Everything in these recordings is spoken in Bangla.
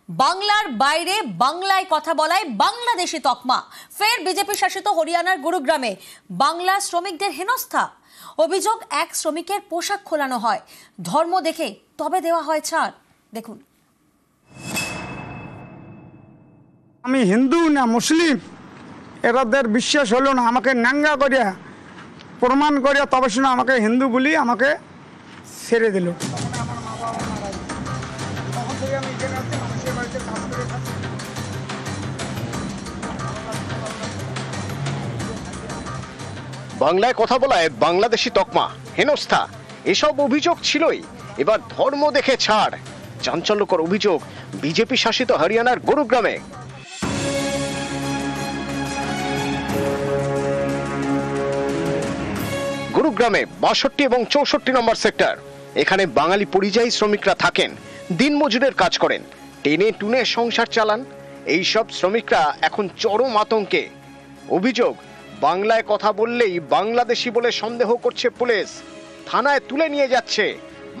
বাংলার বাইরে বাংলায় কথা বলায় বাংলাদেশি তকমা ফের বিজেপি শাসিত হরিয়ানার গুরুগ্রামে বাংলা শ্রমিকদের হেনস্থা। অভিযোগ, এক শ্রমিকের পোশাক খোলানো হয়, ধর্ম দেখে তবে দেওয়া হয় ছাড়। দেখুন, আমি হিন্দু না মুসলিম এরাদের বিশ্বাস হলো না, আমাকে নাঙ্গা করিয়া প্রমাণ করিয়া তবে শুনে আমাকে হিন্দু বলি আমাকে ছেড়ে দিল। বাংলায় কথা বলায় বাংলাদেশি তকমা, হেনস্থা, এসব অভিযোগ ছিলই, এবার ধর্ম দেখে ছাড়। চাঞ্চল্যকর অভিযোগ বিজেপি শাসিত হরিয়ানার গুরুগ্রামে। গুরুগ্রামে 62 এবং 64 নম্বর সেক্টর, এখানে বাঙালি পরিযায়ী শ্রমিকরা থাকেন, দিনমজুরের কাজ করেন, টেনে টুনে সংসার চালান। এইসব শ্রমিকরা এখন চরম আতঙ্কে। অভিযোগ, বাংলায় কথা বললেই বাংলাদেশি বলে সন্দেহ করছে পুলিশ, থানায় তুলে নিয়ে যাচ্ছে,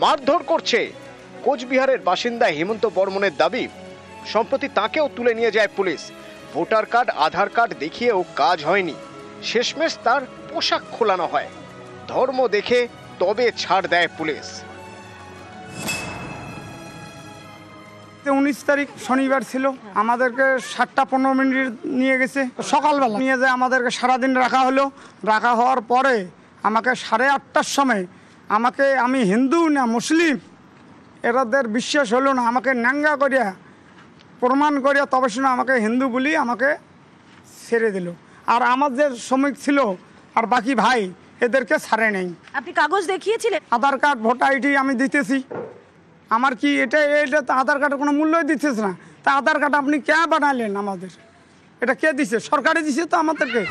মারধর করছে। কোচবিহারের বাসিন্দা হেমন্ত বর্মনের দাবি, সম্প্রতি তাকেও তুলে নিয়ে যায় পুলিশ। ভোটার কার্ড, আধার কার্ড দেখিয়েও কাজ হয়নি, শেষমেশ তার পোশাক খোলানো হয়, ধর্ম দেখে তবে ছাড় দেয় পুলিশ। 19 তারিখ শনিবার ছিল, আমাদেরকে 7:15 নিয়ে গেছে, সকালবেলা নিয়ে যায় আমাদেরকে সারাদিন রাখা হলো। রাখা হওয়ার পরে আমাকে 8:30টার সময় আমাকে, আমি হিন্দু না মুসলিম এরাদের বিশ্বাস হলো না, আমাকে নাঙ্গা করিয়া প্রমাণ করিয়া তবে শুনে আমাকে হিন্দু বলি আমাকে ছেড়ে দিল। আর আমার যে শ্রমিক ছিল আর বাকি ভাই এদেরকে ছাড়ে নেই। আপনি কাগজ দেখিয়েছিলেন? আধার কার্ড, ভোটার আইডি আমি দিতেছি। আমার কি এটা তো আধার কার্ডের কোনো মূল্যই দিতেছে না। তা আধার কার্ড আপনি কে বানালেন? আমাদের এটা কে দিছে? সরকারে দিছে তো আমাদেরকে।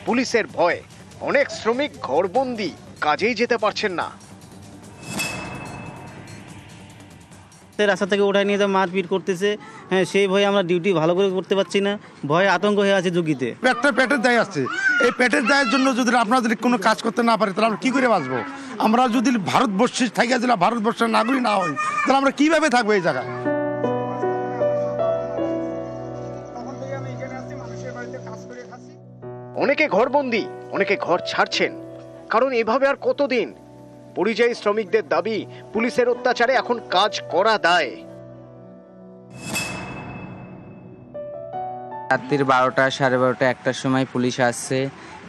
পুলিশের ভয়ে অনেক শ্রমিক ঘরবন্দি, কাজেই যেতে পারছেন না। রাস্তা থেকে ওঠায় নিয়ে যা মারপিট করতেছে, হ্যাঁ, সেই ভয়ে আমরা ডিউটি ভালো করে করতে পারছি না, ভয়ে আতঙ্ক হয়ে আছে ঝুঁকিতে। পেটের দায় আছে, এই পেটের দায়ের জন্য যদি আপনারা যদি কোনো কাজ করতে না পারি তাহলে আমরা কী করে বাঁচবো? আমরা যদি ভারতবর্ষে থাকিয়া যদি ভারতবর্ষের নাগরিক না হই তাহলে আমরা কীভাবে থাকবো এই জায়গায়? অনেকে ঘরবন্দি, অনেকে ঘর ছাড়ছেন, কারণ এভাবে আর কতদিন? পরিযায়ী শ্রমিকদের দাবি, পুলিশের অত্যাচারে এখন কাজ করা দায়। রাত্রির 12টা, 12:30, 1টার সময় পুলিশ আসছে,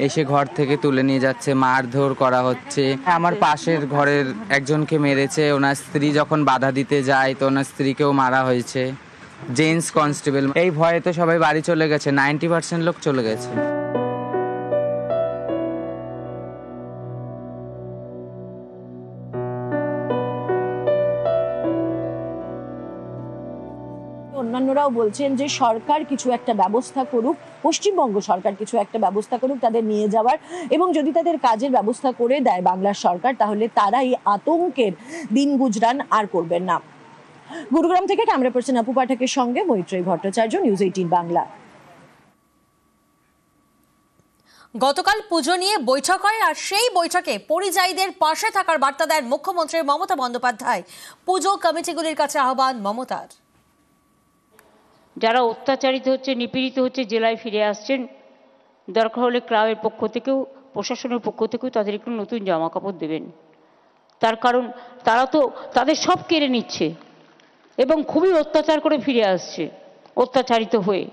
এসে ঘর থেকে তুলে নিয়ে যাচ্ছে, মারধর করা হচ্ছে। আমার পাশের ঘরের একজনকে মেরেছে, ওনার স্ত্রী যখন বাধা দিতে যায় তো ওনার স্ত্রীকেও মারা হয়েছে। জেন্টস কনস্টেবল, এই ভয়ে তো সবাই বাড়ি চলে গেছে, 90% লোক চলে গেছে। অন্যান্যরাও বলছেন যে সরকার কিছু একটা ব্যবস্থা করুক, পশ্চিমবঙ্গ সরকার কিছু একটা ব্যবস্থা করুক তাদের নিয়ে যাওয়ার, এবং যদি তাদের কাজের ব্যবস্থা করে দেয় বাংলার সরকার তাহলে তারা এই আতঙ্কের দিন গুজরান আর করবেন না। গুরুগ্রাম থেকে ক্যামেরা পার্সন আপু পাঠকের সঙ্গে মৈত্রেয়ী ভট্টাচার্য, নিউজ 18 বাংলা। গতকাল পুজো নিয়ে বৈঠক হয়, আর সেই বৈঠকে পরিযায়ীদের পাশে থাকার বার্তা দেন মুখ্যমন্ত্রী মমতা বন্দ্যোপাধ্যায়। পুজো কমিটিগুলির কাছে আহ্বান মমতার। যারা অত্যাচারিত হচ্ছে, নিপীড়িত হচ্ছে, জেলায় ফিরে আসছেন, দরকার হলে ক্লাবের পক্ষ থেকেও, প্রশাসনের পক্ষ থেকেও তাদের একটু নতুন জামা কাপড় দেবেন। তার কারণ তারা তো তাদের সব কেড়ে নিচ্ছে এবং খুবই অত্যাচার করে ফিরে আসছে অত্যাচারিত হয়ে।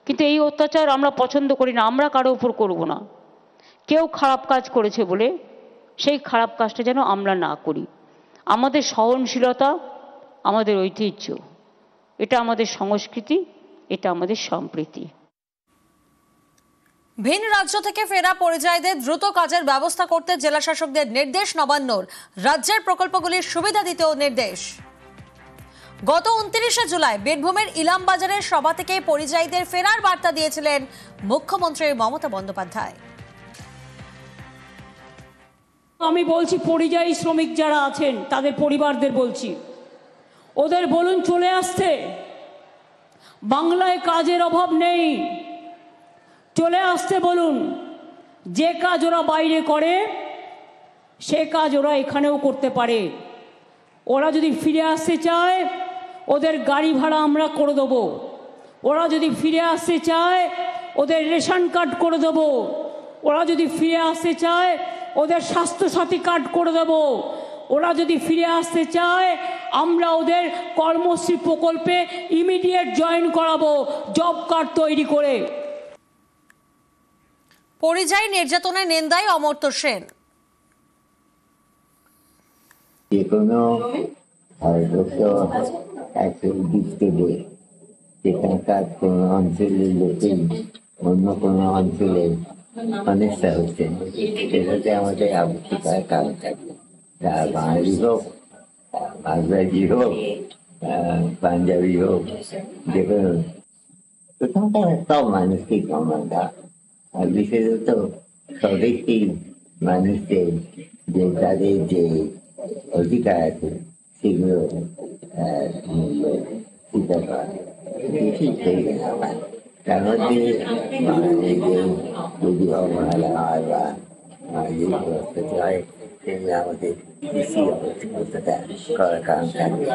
কিন্তু এই অত্যাচার আমরা পছন্দ করি না, আমরা কারো উপর করব না। কেউ খারাপ কাজ করেছে বলে সেই খারাপ কাজটা যেন আমরা না করি। আমাদের সহনশীলতা, আমাদের ঐতিহ্য, এটা আমাদের সংস্কৃতি, এটা আমাদের সম্প্রীতি। ভিন রাজ্য থেকে ফেরা পরিযায়ীদের দ্রুত কাজের ব্যবস্থা করতে জেলা শাসকদের নির্দেশ নবান্নর, রাজ্যের প্রকল্পগুলির সুবিধা দিতেও নির্দেশ। গত 29শে জুলাই বীরভূমের ইলামবাজারের সভা থেকে পরিযায়ীদের ফেরার বার্তা দিয়েছিলেন মুখ্যমন্ত্রী মমতা বন্দ্যোপাধ্যায়। আমি বলছি, পরিযায়ী শ্রমিক যারা আছেন তাদের পরিবারদের বলছি, ওদের বলুন চলে আসতে। বাংলায় কাজের অভাব নেই, চলে আসতে বলুন। যে কাজ ওরা বাইরে করে সে কাজ ওরা এখানেও করতে পারে। ওরা যদি ফিরে আসতে চায় ওদের গাড়ি ভাড়া আমরা করে দেবো, ওরা যদি ফিরে আসতে চায় ওদের রেশন কার্ড করে দেবো, ওরা যদি ফিরে আসতে চায় ওদের স্বাস্থ্যসাথী কার্ড করে দেবো, ওরা যদি ফিরে আসতে চায় আমরা ওদের কর্মশ্রী প্রকল্পে ইমিডিয়েট জয়েন করাবো, জব কার্ড তৈরি করে। পরিযায়ী নির্যাতনের নিন্দায় অমর্ত্য সেন। যে কোনো একটা দিক থেকে সেখানকার কোনো অঞ্চলের লোকেই অন্য কোনো অঞ্চলের অনেকটা হচ্ছে, সেটাতে আমাদের আপত্তি করার কারণ থাকে। বাঙালি হোক, মাঝবাজি হোক, পাঞ্জাবি হোক, যে কোনো কোথাও সব মানুষকেই সম্মান দেওয়া, আর বিশেষত স্বদেশী মানুষদের যে তাদের যে অধিকার আছে সেগুলো স্বীকার করা ঠিক হয়ে না। তার মধ্যে যদি অবহেলা হয় বা হয় সেগুলো আমাদের বেশি অবস্থা করার কারণ থাকে।